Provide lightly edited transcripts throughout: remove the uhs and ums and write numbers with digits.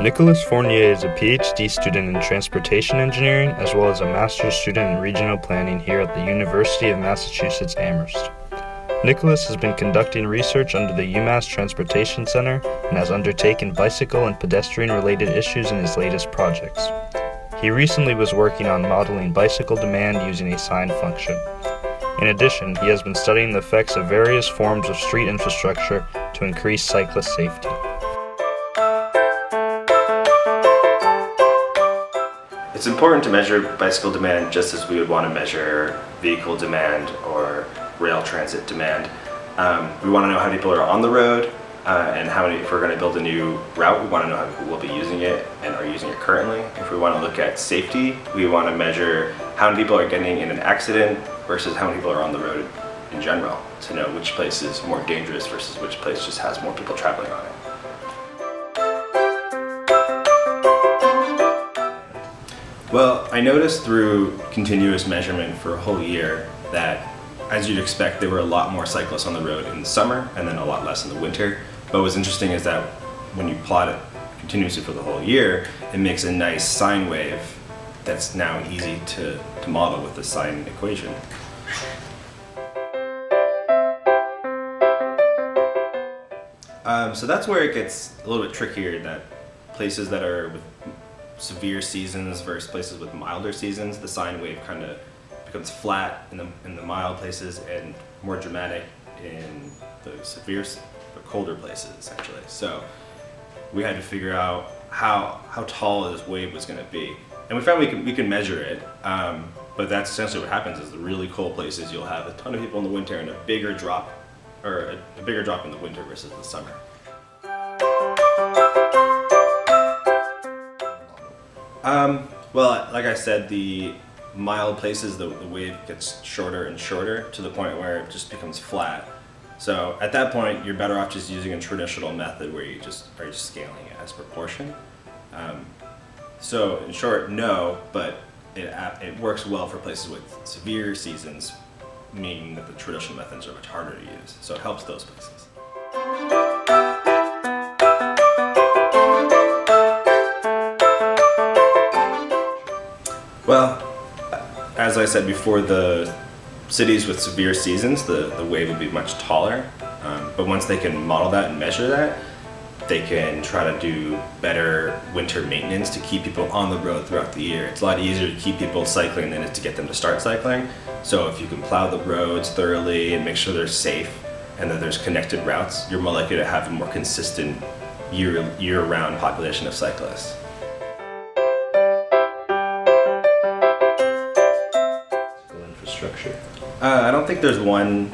Nicholas Fournier is a PhD student in transportation engineering as well as a master's student in regional planning here at the University of Massachusetts-Amherst. Nicholas has been conducting research under the UMass Transportation Center and has undertaken bicycle and pedestrian-related issues in his latest projects. He recently was working on modeling bicycle demand using a sign function. In addition, he has been studying the effects of various forms of street infrastructure to increase cyclist safety. It's important to measure bicycle demand just as we would want to measure vehicle demand or rail transit demand. We want to know how many people are on the road and how many, if we're going to build a new route, we want to know how people will be using it and are using it currently. If we want to look at safety, we want to measure how many people are getting in an accident versus how many people are on the road in general to know which place is more dangerous versus which place just has more people traveling on it. Well, I noticed through continuous measurement for a whole year that, as you'd expect, there were a lot more cyclists on the road in the summer and then a lot less in the winter. But what's interesting is that when you plot it continuously for the whole year, it makes a nice sine wave that's now easy to model with the sine equation. So that's where it gets a little bit trickier, that places that are with severe seasons versus places with milder seasons, the sine wave kind of becomes flat in the mild places and more dramatic in the severe, the colder places essentially. So we had to figure out how tall this wave was going to be, and we found we can measure it. But that's essentially what happens: is the really cold places you'll have a ton of people in the winter and a bigger drop, or a bigger drop in the winter versus the summer. Well, like I said, the mild places, the wave gets shorter and shorter to the point where it just becomes flat. So at that point, you're better off just using a traditional method where you just are just scaling it as proportion. So in short, no, but it works well for places with severe seasons, meaning that the traditional methods are much harder to use. So it helps those places. Well, as I said before, the cities with severe seasons, the wave would be much taller. But once they can model that and measure that, they can try to do better winter maintenance to keep people on the road throughout the year. It's a lot easier to keep people cycling than it is to get them to start cycling. So if you can plow the roads thoroughly and make sure they're safe and that there's connected routes, you're more likely to have a more consistent year-round population of cyclists. I don't think there's one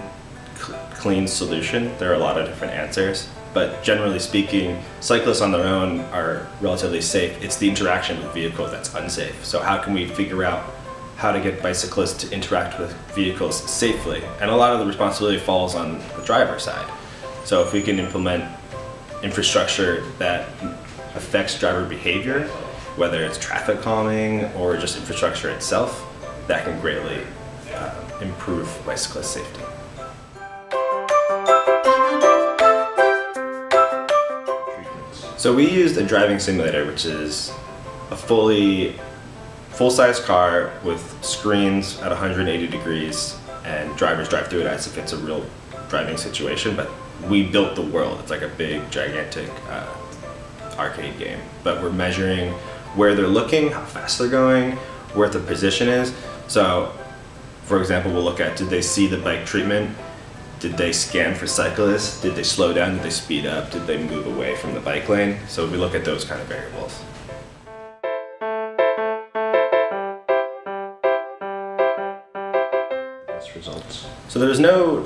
clean solution. There are a lot of different answers, but generally speaking, cyclists on their own are relatively safe. It's the interaction with vehicles that's unsafe. So how can we figure out how to get bicyclists to interact with vehicles safely? And a lot of the responsibility falls on the driver's side. So if we can implement infrastructure that affects driver behavior, whether it's traffic calming or just infrastructure itself, that can greatly improve bicyclist safety. So we used a driving simulator, which is a full-size car with screens at 180 degrees, and drivers drive through it as if it's a real driving situation, but we built the world. It's like a big, gigantic arcade game. But we're measuring where they're looking, how fast they're going, where the position is. So, for example, we'll look at, did they see the bike treatment? Did they scan for cyclists? Did they slow down? Did they speed up? Did they move away from the bike lane? So we look at those kind of variables. Best results. So there's no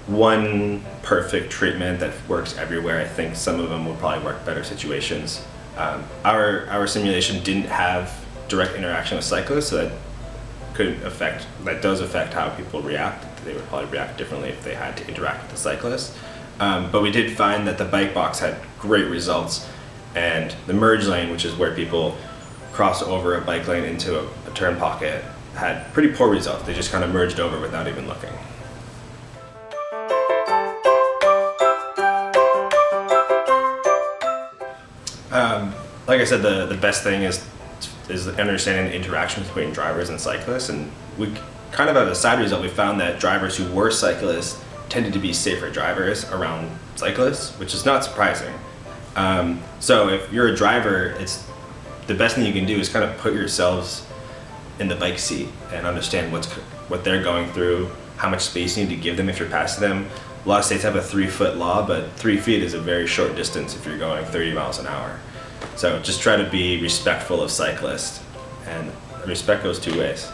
one perfect treatment that works everywhere. I think some of them will probably work better situations. Our simulation didn't have direct interaction with cyclists, so that does affect how people react. They would probably react differently if they had to interact with the cyclist. But we did find that the bike box had great results, and the merge lane, which is where people cross over a bike lane into a turn pocket, had pretty poor results. They just kind of merged over without even looking. Like like I said, the best thing is understanding the interaction between drivers and cyclists, and we kind of have a side result. We found that drivers who were cyclists tended to be safer drivers around cyclists, which is not surprising. So if you're a driver, it's the best thing you can do is kind of put yourselves in the bike seat and understand what they're going through, how much space you need to give them if you're passing them. A lot of states have a 3-foot law, but 3 feet is a very short distance if you're going 30 miles an hour. So just try to be respectful of cyclists, and respect goes two ways.